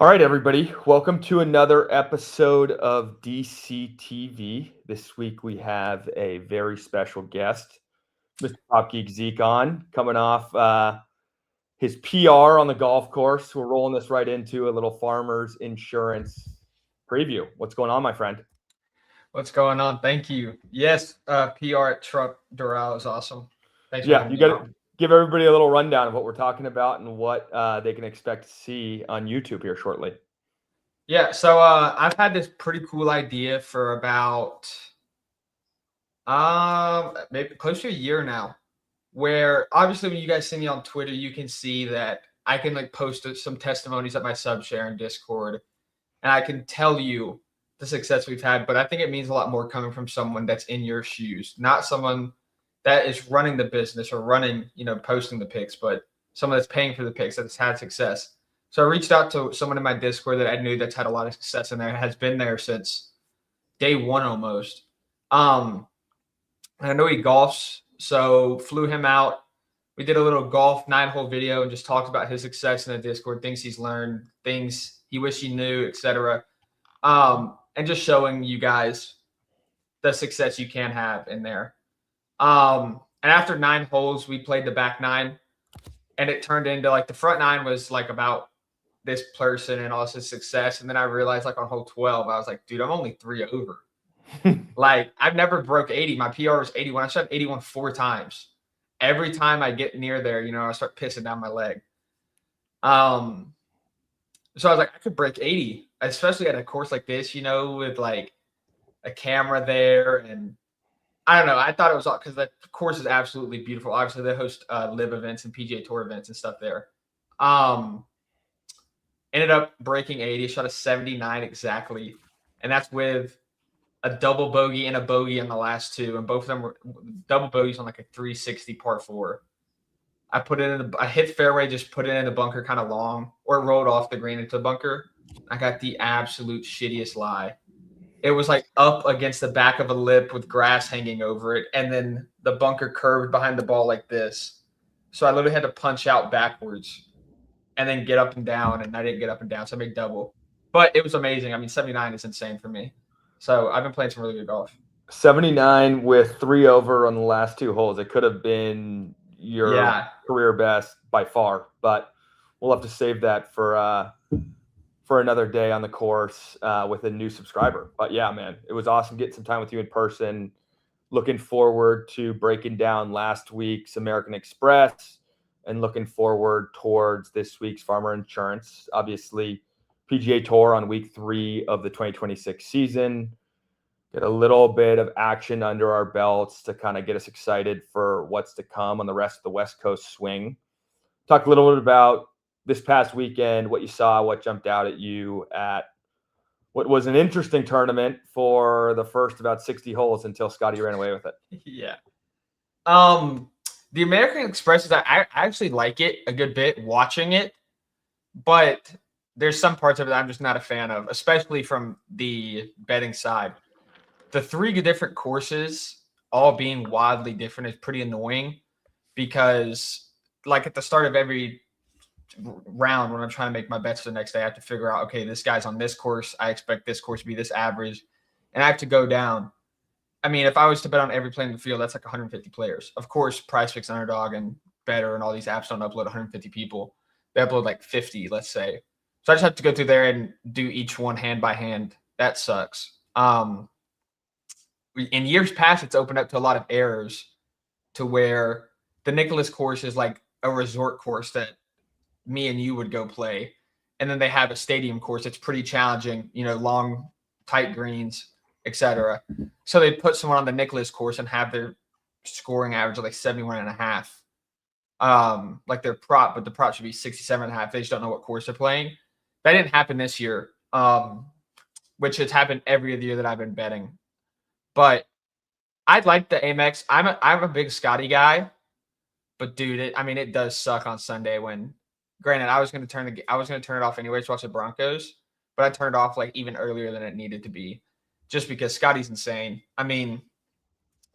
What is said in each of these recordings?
All right, everybody. Welcome to another episode of DCTV. This week we have a very special guest, Mr. Top Geek Zeke on, coming off his PR on the golf course. We're rolling this right into a little Farmers Insurance preview. What's going on, my friend? What's going on? Thank you. Yes, PR at Truck Doral is awesome. Thanks for Yeah, having you me got to on. give everybody a little rundown of what we're talking about and what they can expect to see on YouTube here shortly. Yeah, so I've had this pretty cool idea for about maybe close to a year now, where obviously when you guys see me on Twitter, you can see that I can like post some testimonies that my subs share in Discord, and I can tell you the success we've had. But I think it means a lot more coming from someone that's in your shoes, not someone that is running the business or running, posting the picks, but someone that's paying for the picks that's had success. So I reached out to someone in my Discord that I knew that's had a lot of success in there, has been there since day one almost. And I know he golfs, so flew him out. We did a little golf 9-hole video and just talked about his success in the Discord, things he's learned, things he wish he knew, etc. And just showing you guys the success you can have in there. And after 9 holes, we played the back 9, and it turned into like the front 9 was like about this person and all his success. And then I realized like on hole 12, I was like, dude, I'm only 3 over. Like I've never broke 80. My PR was 81. I shot 81 4 times. Every time I get near there, I start pissing down my leg. So I was like, I could break 80, especially at a course like this, with like a camera there. And I don't know. I thought it was all because the course is absolutely beautiful. Obviously, they host live events and PGA Tour events and stuff there. Ended up breaking 80, shot a 79 exactly. And that's with a double bogey and a bogey in the last 2. And both of them were double bogeys on like a 360 par 4. I hit fairway, just put it in the bunker kind of long, or it rolled off the green into the bunker. I got the absolute shittiest lie. It was like up against the back of a lip with grass hanging over it, and then the bunker curved behind the ball like this. So I literally had to punch out backwards and then get up and down, and I didn't get up and down, so I made double. But it was amazing. I mean, 79 is insane for me. So I've been playing some really good golf. 79 with 3 over on the last 2 holes. It could have been your career best by far, but we'll have to save that for another day on the course with a new subscriber. But yeah, man, it was awesome getting some time with you in person. Looking forward to breaking down last week's American Express and looking forward towards this week's Farmer Insurance. Obviously, PGA Tour on week 3 of the 2026 season. Get a little bit of action under our belts to kind of get us excited for what's to come on the rest of the West Coast swing. Talk a little bit about this past weekend, what you saw, what jumped out at you at what was an interesting tournament for the first about 60 holes until Scotty ran away with it. Yeah. The American Express is I actually like it a good bit watching it, but there's some parts of it I'm just not a fan of, especially from the betting side. The 3 different courses all being wildly different is pretty annoying because like at the start of every round when I'm trying to make my bets for the next day, I have to figure out, okay, this guy's on this course. I expect this course to be this average. And I have to go down. I mean, if I was to bet on every play in the field, that's like 150 players. Of course, PrizePicks, Underdog, and Better and all these apps don't upload 150 people. They upload like 50, let's say. So I just have to go through there and do each one hand by hand. That sucks. In years past, it's opened up to a lot of errors to where the Nicholas course is like a resort course that me and you would go play. And then they have a stadium course that's pretty challenging, long, tight greens, etc. So they put someone on the Nicholas course and have their scoring average of like 71.5. Like their prop, but the prop should be 67.5. They just don't know what course they're playing. That didn't happen this year, which has happened every other year that I've been betting. But I like the Amex. I'm a big Scotty guy, but dude, it does suck on Sunday when. Granted, I was going to turn it off anyways to watch the Broncos, but I turned it off like even earlier than it needed to be, just because Scotty's insane. I mean,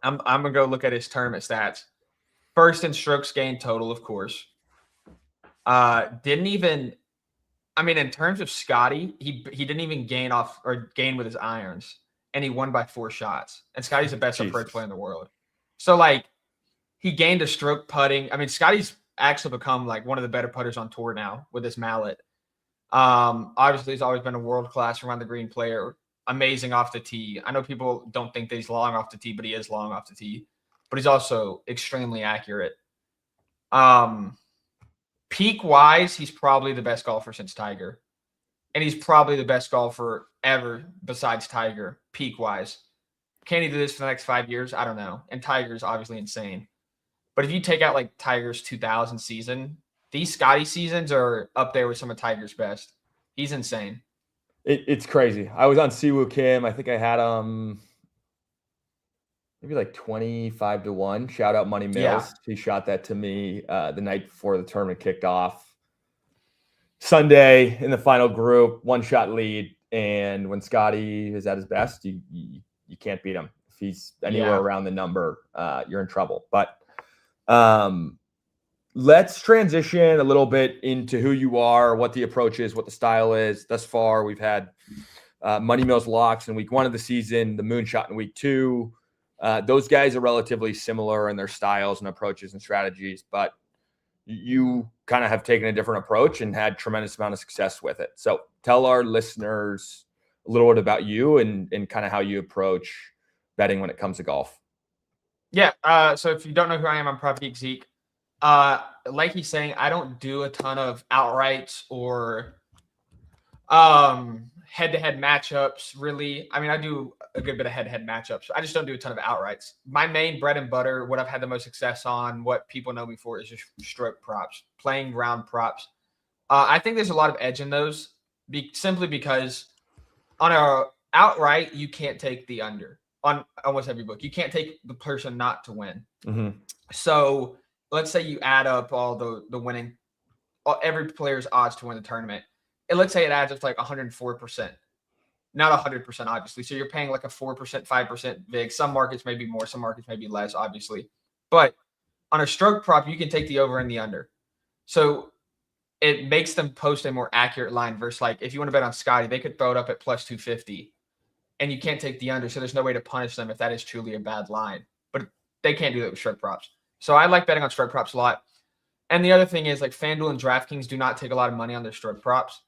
I'm gonna go look at his tournament stats. First in strokes gained total, of course. Didn't even I mean, in terms of Scotty, he didn't even gain with his irons, and he won by 4 shots. And Scotty's the best approach player in the world. So like, he gained a stroke putting. I mean, Scotty's actually become like one of the better putters on tour now with his mallet. Obviously, he's always been a world-class around the green player. Amazing off the tee. I know people don't think that he's long off the tee, but he is long off the tee. But he's also extremely accurate. Peak-wise, he's probably the best golfer since Tiger. And he's probably the best golfer ever besides Tiger, peak-wise. Can he do this for the next 5 years? I don't know. And Tiger's obviously insane. But if you take out like Tiger's 2000 season, these Scotty seasons are up there with some of Tiger's best. He's insane. It's crazy. I was on Siwoo Kim. I think I had maybe like 25-1. Shout out Money Mills. Yeah. He shot that to me the night before the tournament kicked off. Sunday in the final group, 1-shot lead. And when Scotty is at his best, you can't beat him. If he's anywhere around the number, you're in trouble. But let's transition a little bit into who you are, what the approach is, what the style is. Thus far, we've had Money Mills locks in week 1 of the season, the Moonshot in week 2. Those guys are relatively similar in their styles and approaches and strategies, but you kind of have taken a different approach and had tremendous amount of success with it. So tell our listeners a little bit about you and kind of how you approach betting when it comes to golf. Yeah. So if you don't know who I am, I'm Prop Geek Zeke. Like he's saying, I don't do a ton of outrights or head-to-head matchups, really. I mean, I do a good bit of head-to-head matchups. I just don't do a ton of outrights. My main bread and butter, what I've had the most success on, what people know me for, is just stroke props, playing round props. I think there's a lot of edge in those, simply because on a outright, you can't take the under. On almost every book, you can't take the person not to win. Mm-hmm. So let's say you add up all the winning, every player's odds to win the tournament. And let's say it adds up to like 104%. Not 100%, obviously. So you're paying like a 4%, 5% VIG. Some markets may be more, some markets may be less, obviously. But on a stroke prop, you can take the over and the under. So it makes them post a more accurate line versus like if you want to bet on Scotty, they could throw it up at plus 250. And you can't take the under, so there's no way to punish them if that is truly a bad line. But they can't do that with stroke props. So I like betting on stroke props a lot. And the other thing is, like, FanDuel and DraftKings do not take a lot of money on their stroke props.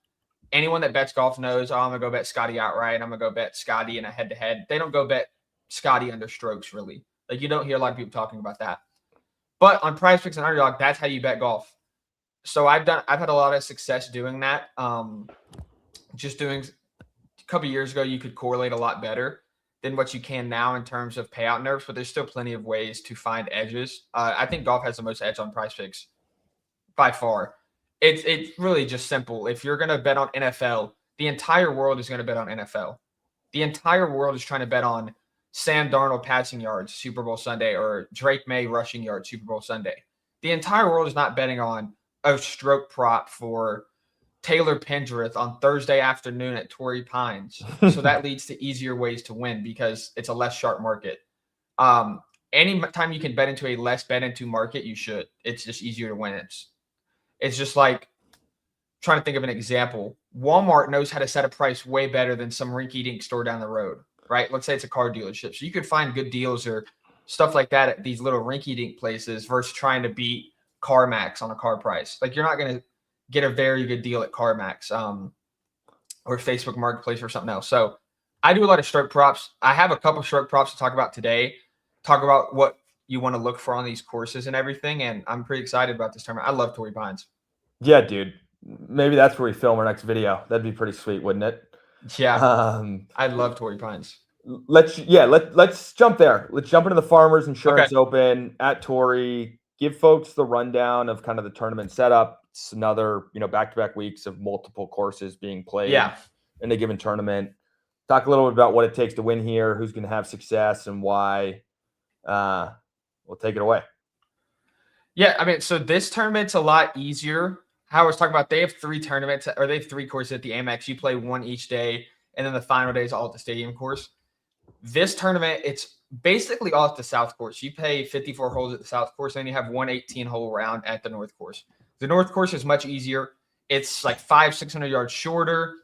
Anyone that bets golf knows, I'm going to go bet Scotty outright. I'm going to go bet Scotty in a head-to-head. They don't go bet Scotty under strokes, really. Like, you don't hear a lot of people talking about that. But on PrizePicks and Underdog, that's how you bet golf. So I've had a lot of success doing that. Just doing – a couple of years ago, you could correlate a lot better than what you can now in terms of payout nerves, but there's still plenty of ways to find edges. I think golf has the most edge on PrizePicks by far. It's really just simple. If you're going to bet on NFL, the entire world is going to bet on NFL. The entire world is trying to bet on Sam Darnold passing yards Super Bowl Sunday or Drake May rushing yards Super Bowl Sunday. The entire world is not betting on a stroke prop for Taylor Pendrith on Thursday afternoon at Torrey Pines. So that leads to easier ways to win because it's a less sharp market. Anytime you can bet into a less bet into market, you should. It's just easier to win. It's just like trying to think of an example. Walmart knows how to set a price way better than some rinky-dink store down the road, right? Let's say it's a car dealership. So you could find good deals or stuff like that at these little rinky-dink places versus trying to beat CarMax on a car price. Like, you're not going to get a very good deal at CarMax or Facebook Marketplace or something else. So I do a lot of stroke props. I have a couple stroke props to talk about today. Talk about what you want to look for on these courses and everything. And I'm pretty excited about this tournament. I love Torrey Pines. Yeah, dude. Maybe that's where we film our next video. That'd be pretty sweet, wouldn't it? Yeah. I love Torrey Pines. Let's jump there. Let's jump into the Farmers Insurance Open at Torrey. Give folks the rundown of kind of the tournament setup. It's another, back-to-back weeks of multiple courses being played in a given tournament. Talk a little bit about what it takes to win here, who's going to have success, and why. We'll take it away. Yeah, I mean, so this tournament's a lot easier. How I was talking about, they have 3 tournaments, or they have 3 courses at the Amex. You play one each day, and then the final day is all at the stadium course. This tournament, it's basically all at the South course. You play 54 holes at the South course, and then you have one 18-hole round at the North course. The North course is much easier. It's like 500-600 yards shorter.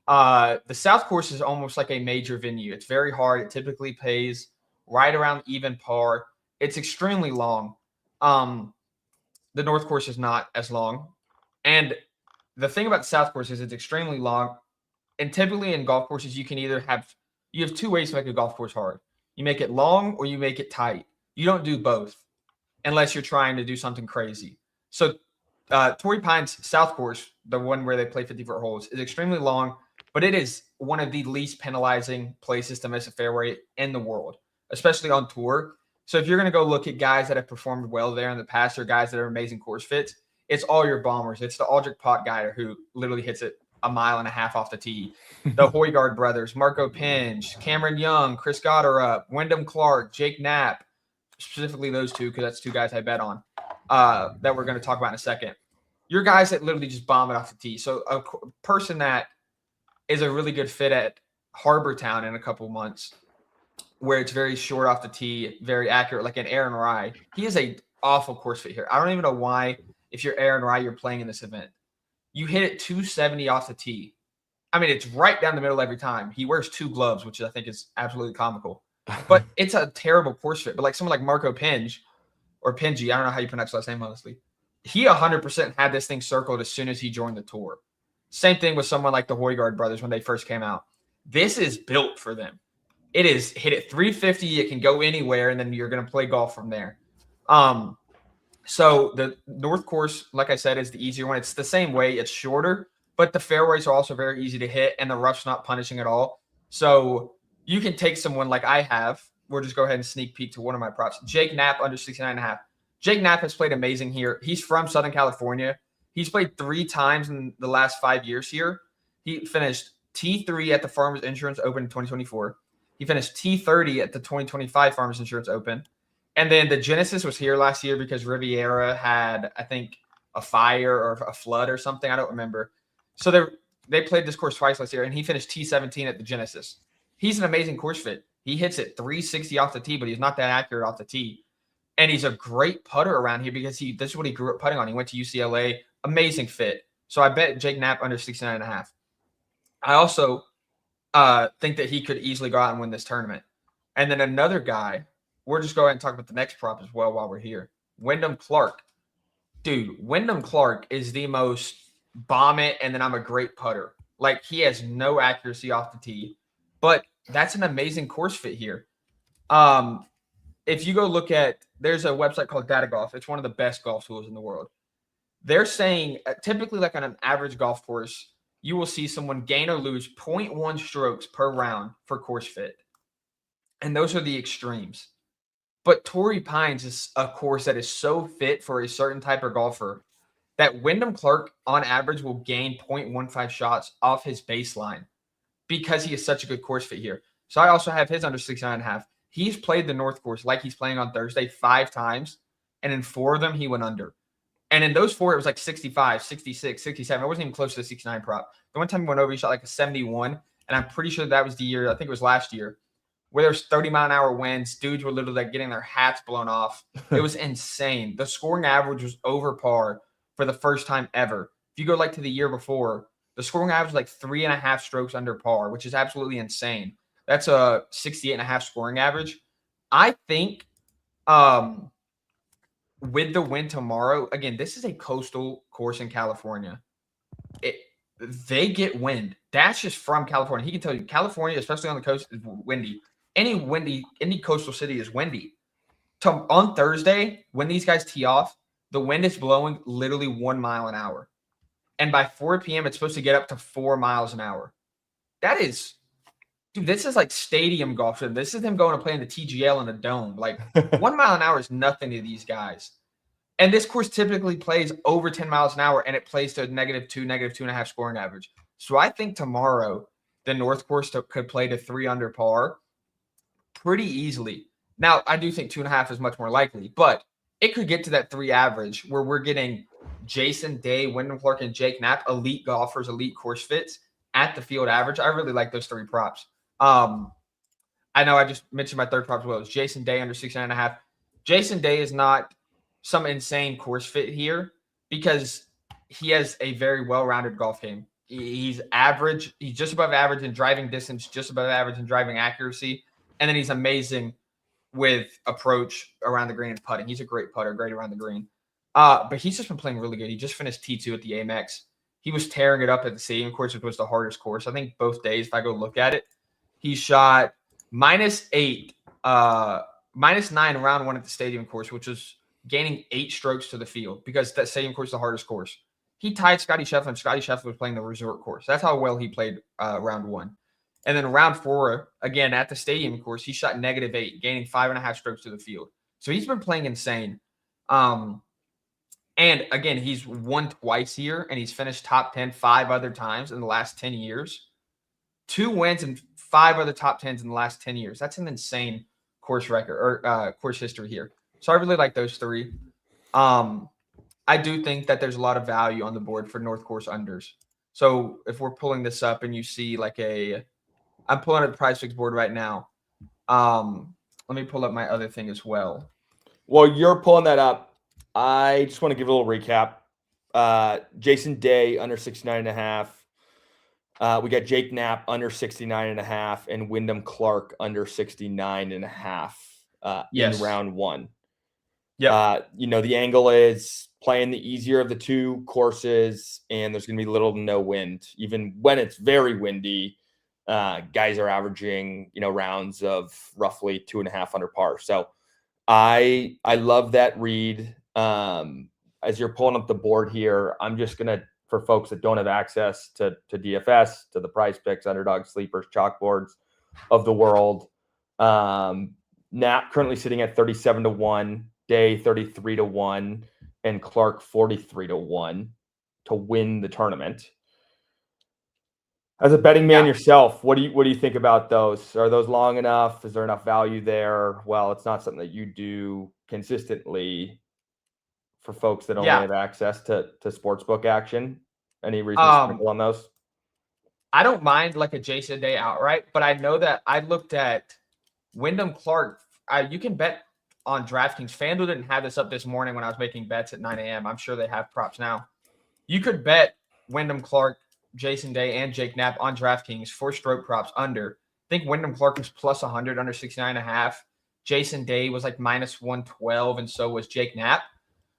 The South Course is almost like a major venue. It's very hard. It typically pays right around even par. It's extremely long. The North Course is not as long. And the thing about the South Course is it's extremely long. And typically in golf courses, you have two ways to make a golf course hard. You make it long or you make it tight. You don't do both unless you're trying to do something crazy. So Torrey Pines South Course, the one where they play 50-foot holes, is extremely long, but it is one of the least penalizing places to miss a fairway in the world, especially on tour. So if you're going to go look at guys that have performed well there in the past or guys that are amazing course fits, it's all your bombers. It's the Aldrich Pot guy who literally hits it a mile and a half off the tee. The Højgaard brothers, Marco Pinge, Cameron Young, Chris Gotterup, Wyndham Clark, Jake Knapp, specifically those two because that's two guys I bet on that we're going to talk about in a second. You're guys that literally just bomb it off the tee. So a person that is a really good fit at Harbor Town in a couple months where it's very short off the tee, very accurate, like an Aaron Rye. He is a awful course fit here. I don't even know why, if you're Aaron Rye, you're playing in this event. You hit it 270 off the tee. I mean, it's right down the middle every time. He wears 2 gloves, which I think is absolutely comical. But it's a terrible course fit. But like someone like Marco Pinge or Pingy, I don't know how you pronounce his last name, honestly. He 100% had this thing circled as soon as he joined the tour. Same thing with someone like the Højgaard brothers when they first came out. This is built for them. It is hit at 350. It can go anywhere, and then you're going to play golf from there. So the North Course, like I said, is the easier one. It's the same way. It's shorter, but the fairways are also very easy to hit, and the rough's not punishing at all. So you can take someone like I have. We'll just go ahead and sneak peek to one of my props. Jake Knapp under 69.5. Jake Knapp has played amazing here. He's from Southern California. He's played 3 times in the last 5 years here. He finished T3 at the Farmers Insurance Open in 2024. He finished T30 at the 2025 Farmers Insurance Open. And then the Genesis was here last year because Riviera had, I think, a fire or a flood or something. I don't remember. So they played this course twice last year, and he finished T17 at the Genesis. He's an amazing course fit. He hits it 360 off the tee, but he's not that accurate off the tee. And he's a great putter around here because this is what he grew up putting on. He went to UCLA. Amazing fit. So I bet Jake Knapp under 69.5. I also think that he could easily go out and win this tournament. And then another guy, we're just going to talk about the next prop as well while we're here. Wyndham Clark. Dude, Wyndham Clark is the most bomb it, and then I'm a great putter. Like, he has no accuracy off the tee, but that's an amazing course fit here. If you go look at, there's a website called Data Golf. It's one of the best golf tools in the world. They're saying typically like on an average golf course, you will see someone gain or lose 0.1 strokes per round for course fit. And those are the extremes. But Torrey Pines is a course that is so fit for a certain type of golfer that Wyndham Clark on average will gain 0.15 shots off his baseline because he is such a good course fit here. So I also have his under 69.5. He's played the North Course like he's playing on Thursday 5 times, and in 4 of them, he went under. And in those 4, it was like 65, 66, 67. It wasn't even close to the 69 prop. The one time he went over, he shot like a 71, and I'm pretty sure that was the year, I think it was last year, where there's 30-mile-an-hour winds. Dudes were literally like getting their hats blown off. It was insane. The scoring average was over par for the first time ever. If you go like to the year before, the scoring average was like 3.5 strokes under par, which is absolutely insane. That's a 68.5 scoring average. I think with the win tomorrow, again, this is a coastal course in California. They get wind. That's just from California. He can tell you, California, especially on the coast, is windy. Any coastal city is windy. On Thursday, when these guys tee off, the wind is blowing literally 1 mile an hour. And by 4 p.m., it's supposed to get up to 4 miles an hour. That is, dude, this is like stadium golf. This is them going to play in the TGL in a dome. Like 1 mile an hour is nothing to these guys. And this course typically plays over 10 miles an hour, and it plays to a -2, -2.5 scoring average. So I think tomorrow the North Course could play to 3 under par pretty easily. Now, I do think 2.5 is much more likely, but it could get to that 3 average where we're getting Jason Day, Wyndham Clark, and Jake Knapp, elite golfers, elite course fits at the field average. I really like those 3 props. I know I just mentioned my third prop as well. It's Jason Day under 69.5. Jason Day is not some insane course fit here because he has a very well-rounded golf game. He's average. He's just above average in driving distance, just above average in driving accuracy. And then he's amazing with approach around the green and putting. He's a great putter, great around the green. But he's just been playing really good. He just finished T2 at the Amex. He was tearing it up at the Stadium course, which was the hardest course. I think both days, if I go look at it, he shot -8, -9 round one at the Stadium course, which was gaining 8 strokes to the field because that Stadium course is the hardest course. He tied Scotty Scheffler, and Scotty Scheffler was playing the resort course. That's how well he played round one. And then round 4, again, at the Stadium course, he shot -8, gaining 5.5 strokes to the field. So he's been playing insane. And again, he's won twice here, and he's finished top 10 5 other times in the last 10 years. 2 wins and 5 other top 10s in the last 10 years. That's an insane course record or course history here. So I really like those 3. I do think that there's a lot of value on the board for North Course unders. So if we're pulling this up and you see like I'm pulling up the Prize Picks board right now. Let me pull up my other thing as well. Well, you're pulling that up. I just want to give a little recap. Jason Day under 69.5. We got Jake Knapp under 69.5 and Wyndham Clark under 69.5 in round 1. Yeah. The angle is playing the easier of the 2 courses, and there's going to be little to no wind. Even when it's very windy, guys are averaging, rounds of roughly 2.5 under par. So I love that read. As you're pulling up the board here, I'm just going to, for folks that don't have access to DFS, to the Prize Picks, Underdog, Sleepers, Chalkboards of the world, Knapp currently sitting at 37-1, Day 33-1, and Clark 43-1 to win the tournament. As a betting man yourself, what do you think about those? Are those long enough? Is there enough value there? Well, it's not something that you do consistently for folks that only have access to sportsbook action. Any reason to sprinkle on those? I don't mind like a Jason Day outright, but I know that I looked at Wyndham Clark. You can bet on DraftKings. FanDuel didn't have this up this morning when I was making bets at 9 a.m. I'm sure they have props now. You could bet Wyndham Clark, Jason Day, and Jake Knapp on DraftKings for stroke props under. I think Wyndham Clark was plus 100 under 69.5. Jason Day was like -112, and so was Jake Knapp.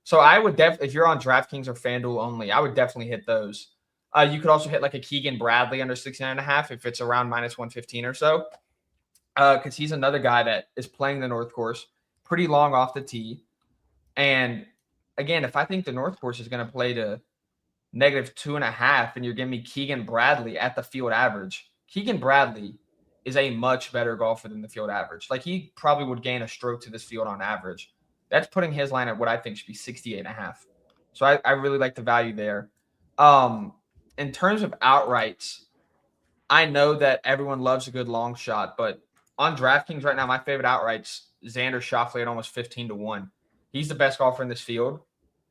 So I would definitely, if you're on DraftKings or FanDuel only, I would definitely hit those. You could also hit like a Keegan Bradley under 69.5 if it's around -115 or so, because he's another guy that is playing the North Course pretty long off the tee. And again, if I think the North Course is going to play to -2.5 and you're giving me Keegan Bradley at the field average, Keegan Bradley is a much better golfer than the field average. Like he probably would gain a stroke to this field on average. That's putting his line at what I think should be 68.5. So I really like the value there. In terms of outrights, I know that everyone loves a good long shot, but on DraftKings right now, my favorite outrights, Xander Schauffele at almost 15-1. He's the best golfer in this field.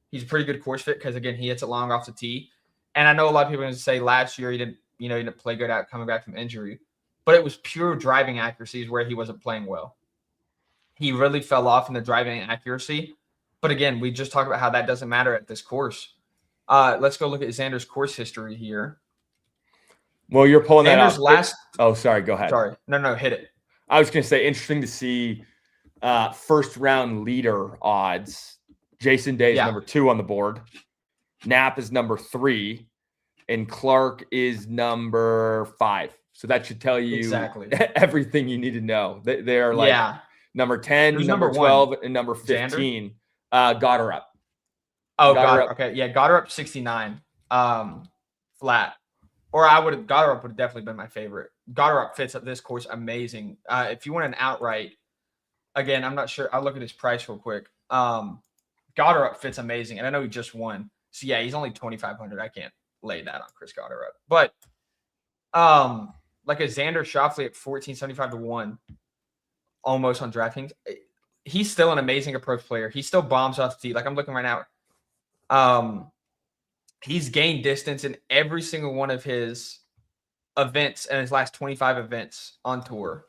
He's a pretty good course fit because, again, he hits it long off the tee. And I know a lot of people are going to say last year he didn't play good out coming back from injury, but it was pure driving accuracies where he wasn't playing well. He really fell off in the driving accuracy. But again, we just talked about how that doesn't matter at this course. Let's go look at Xander's course history here. Well, you're pulling Xander's that up. Sorry, go ahead. Sorry. No, hit it. I was going to say, interesting to see first round leader odds. Jason Day is number 2 on the board. Knapp is number 3. And Clark is number 5. So that should tell you exactly everything you need to know. They are like number 10, number 12, and number 15. Got her up. Oh, got her. Okay. Yeah, got her up 69. Flat. Or got her up would have definitely been my favorite. Got her up fits up this course amazing. If you want an outright, again, I'm not sure. I'll look at his price real quick. Got her up fits amazing. And I know he just won. So yeah, he's only 2,500. I can't lay that on Chris Got her up. But like a Xander Schauffele at 1475-1, almost on DraftKings. He's still an amazing approach player. He still bombs off the tee. Like I'm looking right now. He's gained distance in every single one of his events and his last 25 events on tour.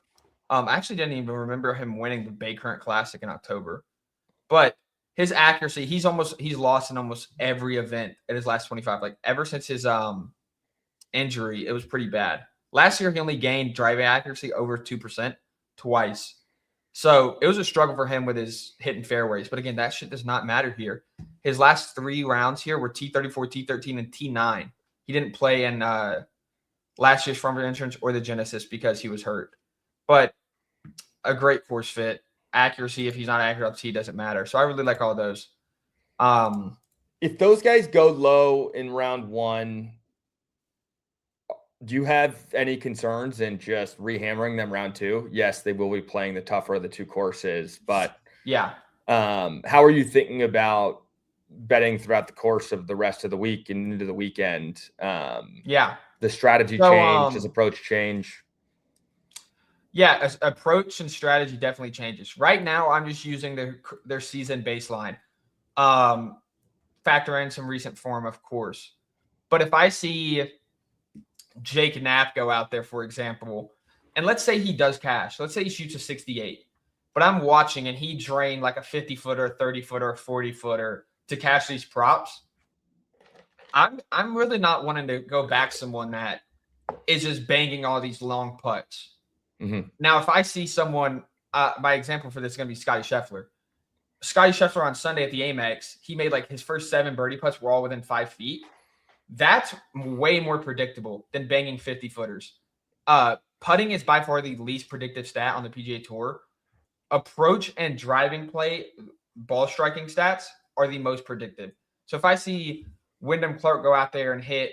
I actually didn't even remember him winning the Bay Current Classic in October. But his accuracy, he's lost in almost every event at his last 25. Like ever since his injury, it was pretty bad. Last year, he only gained driving accuracy over 2% twice. So it was a struggle for him with his hitting fairways. But again, that shit does not matter here. His last 3 rounds here were T34, T13, and T9. He didn't play in last year's Farmers Insurance or the Genesis because he was hurt. But a great course fit. Accuracy, if he's not accurate up T, doesn't matter. So I really like all those. If those guys go low in round 1, do you have any concerns in just rehammering them round 2? Yes, they will be playing the tougher of the 2 courses, but yeah. How are you thinking about betting throughout the course of the rest of the week and into the weekend? Yeah. The strategy change, does approach change? Yeah, approach and strategy definitely changes. Right now, I'm just using their season baseline. Factor in some recent form, of course. But if I see Jake Knapp go out there, for example, and let's say he does cash. Let's say he shoots a 68. But I'm watching and he drained like a 50-footer, a 30-footer, a 40-footer to cash these props. I'm really not wanting to go back someone that is just banging all these long putts. Mm-hmm. Now, if I see someone, my example for this is going to be Scotty Scheffler. Scotty Scheffler on Sunday at the Amex, he made like his first 7 birdie putts were all within 5 feet. That's way more predictable than banging 50-footers. Putting is by far the least predictive stat on the PGA Tour. Approach and driving play, ball striking stats are the most predictive. So if I see Wyndham Clark go out there and hit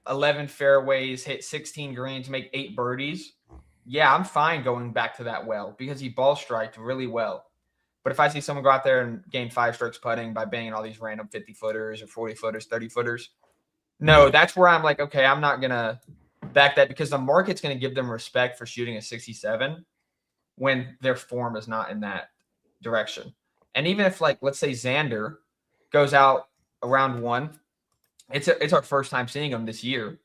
11 fairways, hit 16 greens, make 8 birdies, yeah, I'm fine going back to that well because he ball striked really well. But if I see someone go out there and gain 5 strokes putting by banging all these random 50-footers or 40-footers, 30-footers, no, that's where I'm like, okay, I'm not going to back that because the market's going to give them respect for shooting a 67 when their form is not in that direction. And even if, like, let's say Xander goes out around 1, it's our first time seeing him this year,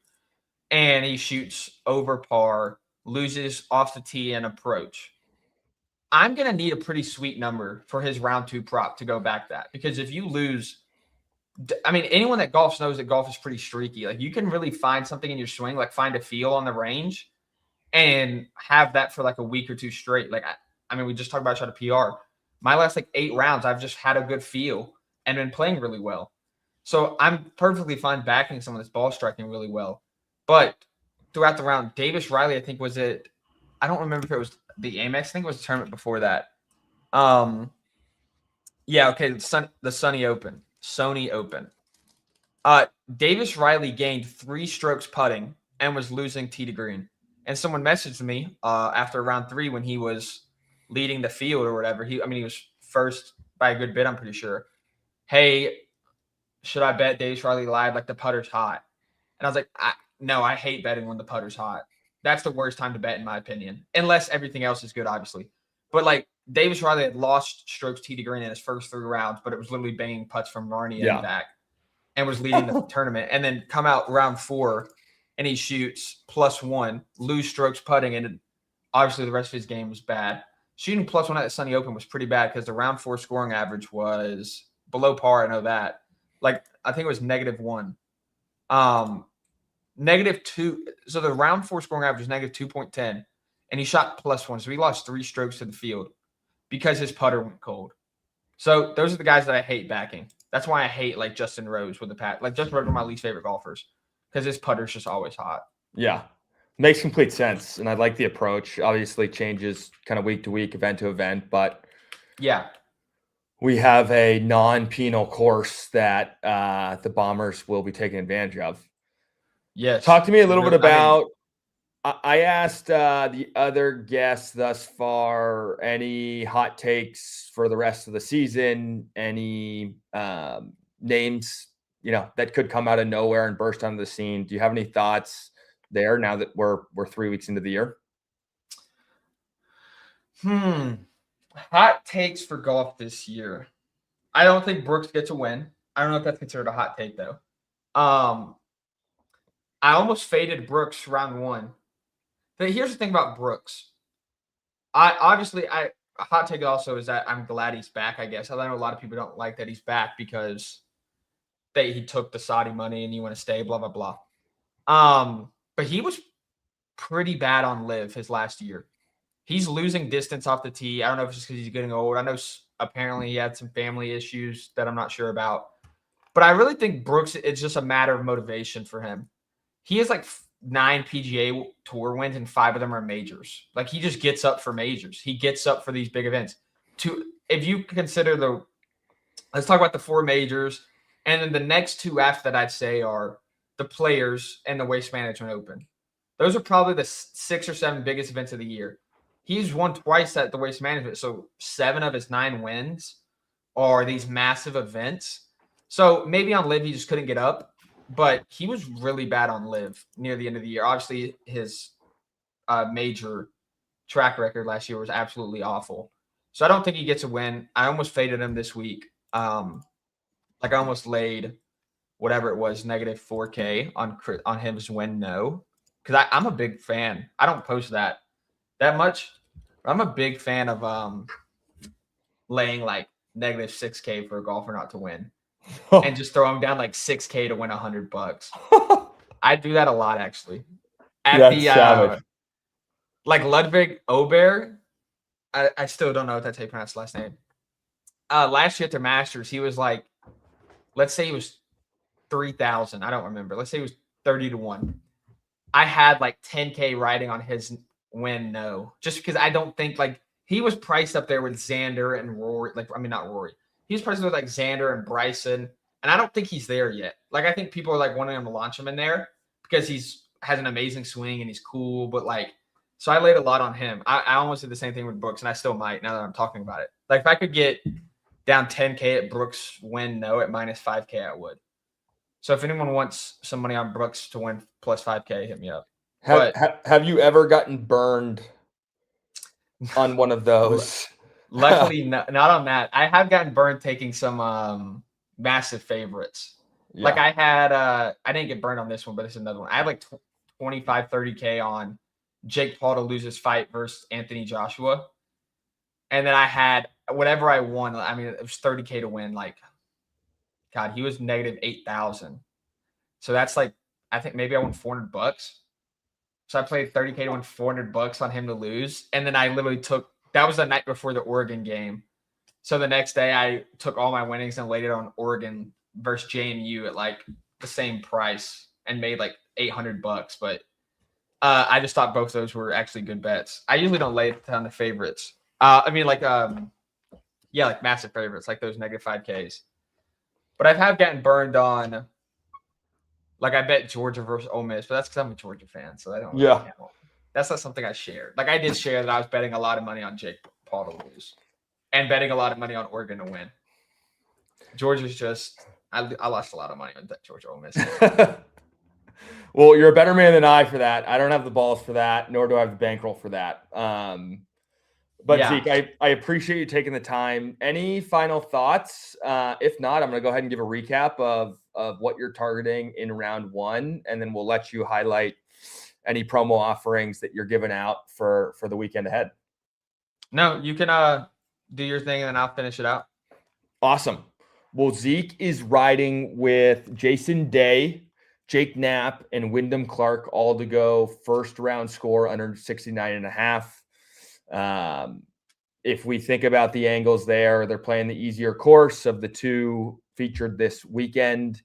and he shoots over par, loses off the tee and approach. I'm going to need a pretty sweet number for his round 2 prop to go back that. Because if you lose, I mean, anyone that golfs knows that golf is pretty streaky. Like, you can really find something in your swing, like find a feel on the range and have that for like a week or 2 straight. Like, I mean, we just talked about shot a PR. My last like 8 rounds, I've just had a good feel and been playing really well. So I'm perfectly fine backing someone that's ball striking really well. But throughout the round, Davis Riley, I think, was it? I don't remember if it was the Amex. I think it was the tournament before that. Yeah, okay, the Sony Open. Davis Riley gained 3 strokes putting and was losing tee to green. And someone messaged me after round 3 when he was leading the field or whatever. He was first by a good bit, I'm pretty sure. Hey, should I bet Davis Riley lied? Like, the putter's hot. And I was like, no, I hate betting when the putter's hot. That's the worst time to bet, in my opinion, unless everything else is good, obviously. But, like, Davis Riley had lost strokes tee to green in his first 3 rounds, but it was literally banging putts from Marnie and back and was leading the tournament. And then come out round 4, and he shoots +1, lose strokes putting, and obviously the rest of his game was bad. Shooting +1 at the Sony Open was pretty bad because the round 4 scoring average was below par. I know that. Like, I think it was -1. -2. So the round 4 scoring average was -2.10, and he shot +1. So he lost 3 strokes to the field because his putter went cold. So those are the guys that I hate backing. That's why I hate like Justin Rose with the pat. Like, Justin Rose are my least favorite golfers because his putter's just always hot. Yeah, makes complete sense, and I like the approach. Obviously, changes kind of week to week, event to event, but yeah. We have a non-penal course that the Bombers will be taking advantage of. Yes. Talk to me a little bit about. I asked the other guests thus far any hot takes for the rest of the season, any names that could come out of nowhere and burst onto the scene. Do you have any thoughts there now that we're 3 weeks into the year? Hot takes for golf this year. I don't think Brooks gets a win. I don't know if that's considered a hot take, though. I almost faded Brooks round 1. But here's the thing about Brooks. I a hot take also is that I'm glad he's back, I guess. I know a lot of people don't like that he's back because he took the Saudi money and you want to stay, blah, blah, blah. But he was pretty bad on live his last year. He's losing distance off the tee. I don't know if it's just because he's getting old. I know apparently he had some family issues that I'm not sure about. But I really think Brooks, it's just a matter of motivation for him. He has like 9 PGA Tour wins and 5 of them are majors. Like he just gets up for majors. He gets up for these big events. If you consider let's talk about the 4 majors, and then the next 2 after that I'd say are the Players and the Waste Management Open. Those are probably the 6 or 7 biggest events of the year. He's won twice at the Waste Management, so 7 of his 9 wins are these massive events. So maybe on live he just couldn't get up, but he was really bad on live near the end of the year. Obviously, his major track record last year was absolutely awful. So I don't think he gets a win. I almost faded him this week. I almost laid whatever it was, negative 4K on his win no. Because I'm a big fan. I don't post that much. I'm a big fan of laying like negative 6K for a golfer not to win. And just throwing down like 6K to win $100. I do that a lot actually. Savage. Like Ludwig Ober, I still don't know if that's how you pronounce his last name. Last year at the Masters, he was like, let's say he was 3,000. I don't remember. Let's say he was 30-1. I had like 10K riding on his win no, just because I don't think like he was priced up there with Xander and Rory. Not Rory. He was priced with like Xander and Bryson, and I don't think he's there yet. Like I think people are like wanting him to launch him in there because has an amazing swing and he's cool, but like so I laid a lot on him. I almost did the same thing with Brooks, and I still might now that I'm talking about it. Like if I could get down 10K at Brooks win no at minus 5K, I would. So if anyone wants some money on Brooks to win plus 5K, hit me up. Have you ever gotten burned on one of those? Luckily, not on that. I have gotten burned taking some massive favorites. Yeah. Like I had, I didn't get burned on this one, but it's another one. I had like 25, 30K on Jake Paul to lose his fight versus Anthony Joshua. And then I had whatever I won. I mean, it was 30K to win. Like, God, he was negative 8,000. So that's like, I think maybe I won $400. So I played 30K to win $400 on him to lose. And then I literally that was the night before the Oregon game. So the next day I took all my winnings and laid it on Oregon versus JMU at like the same price and made like $800. But I just thought both of those were actually good bets. I usually don't lay a ton of favorites. Like massive favorites, like those negative 5Ks. But I have gotten burned on, like I bet Georgia versus Ole Miss, but that's because I'm a Georgia fan, so I don't really count. That's not something I shared. Like I did share that I was betting a lot of money on Jake Paul to lose and betting a lot of money on Oregon to win. Georgia's just, I lost a lot of money on that Georgia Ole Miss. Well, you're a better man than I for that. I don't have the balls for that, nor do I have the bankroll for that. But yeah. Zeke, I appreciate you taking the time. Any final thoughts? If not, I'm going to go ahead and give a recap of what you're targeting in round 1, and then we'll let you highlight any promo offerings that you're giving out for the weekend ahead. No, you can do your thing, and then I'll finish it out. Awesome. Well, Zeke is riding with Jason Day, Jake Knapp, and Wyndham Clark, all to go first round score under 69.5. If we think about the angles there, they're playing the easier course of the 2 featured this weekend,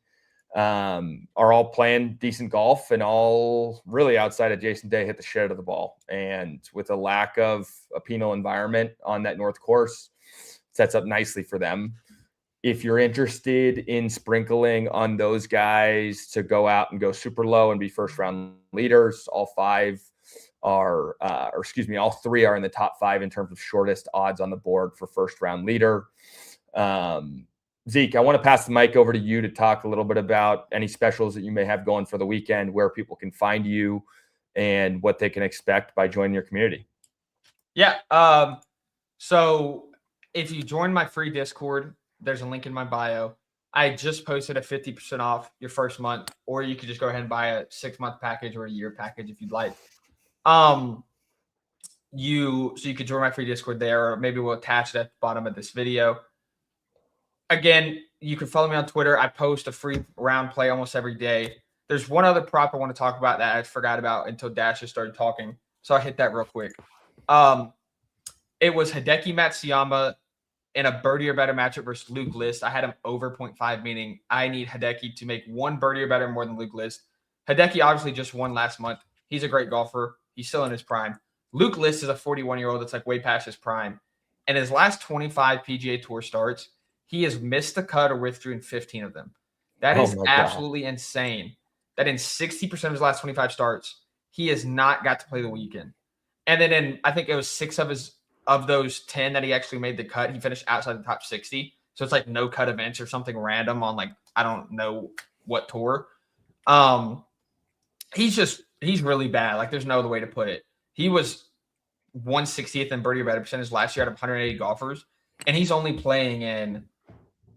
are all playing decent golf and all really outside of Jason Day hit the shit out of the ball. And with a lack of a penal environment on that North course, sets up nicely for them. If you're interested in sprinkling on those guys to go out and go super low and be first round leaders, all 3 are in the top 5 in terms of shortest odds on the board for first round leader. Zeke, I want to pass the mic over to you to talk a little bit about any specials that you may have going for the weekend, where people can find you and what they can expect by joining your community. Yeah. So if you join my free Discord, there's a link in my bio. I just posted a 50% off your first month, or you could just go ahead and buy a 6-month package or a year package if you'd like. you could join my free Discord there, or maybe we'll attach it at the bottom of this video. Again, you can follow me on Twitter. I post a free round play almost every day. There's one other prop I want to talk about that I forgot about until Dash just started talking. So I'll hit that real quick. It was Hideki Matsuyama in a birdie or better matchup versus Luke List. I had him over 0.5, meaning I need Hideki to make one birdie or better more than Luke List. Hideki obviously just won last month. He's a great golfer. He's still in his prime. Luke List is a 41-year-old that's like way past his prime. And his last 25 PGA Tour starts, he has missed the cut or withdrew in 15 of them. That is absolutely insane. That in 60% of his last 25 starts, he has not got to play the weekend. And then in, I think it was 6 of those 10 that he actually made the cut, he finished outside the top 60. So it's like no cut events or something random on like, I don't know what tour. He's really bad. Like there's no other way to put it. He was 160th in birdie or better percentage last year out of 180 golfers. And he's only playing in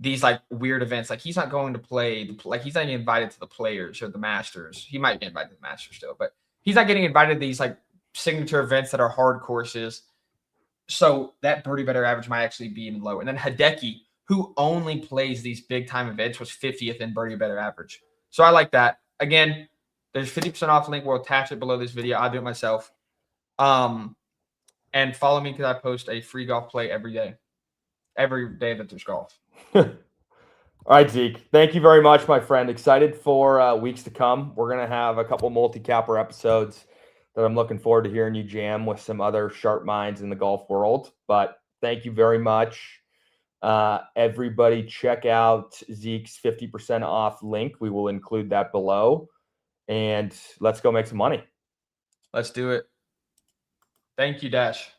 these like weird events. Like he's not going to play, like he's not getting invited to the Players or the Masters. He might get invited to the Masters still, but he's not getting invited to these like signature events that are hard courses. So that birdie better average might actually be even lower. And then Hideki, who only plays these big time events, was 50th in birdie better average. So I like that. Again, there's 50% off link. We'll attach it below this video. I'll do it myself. And follow me because I post a free golf play every day that there's golf. All right, Zeke. Thank you very much, my friend. Excited for weeks to come. We're going to have a couple multi-capper episodes that I'm looking forward to hearing you jam with some other sharp minds in the golf world. But thank you very much. Everybody check out Zeke's 50% off link. We will include that below. And let's go make some money. Let's do it. Thank you, Dash.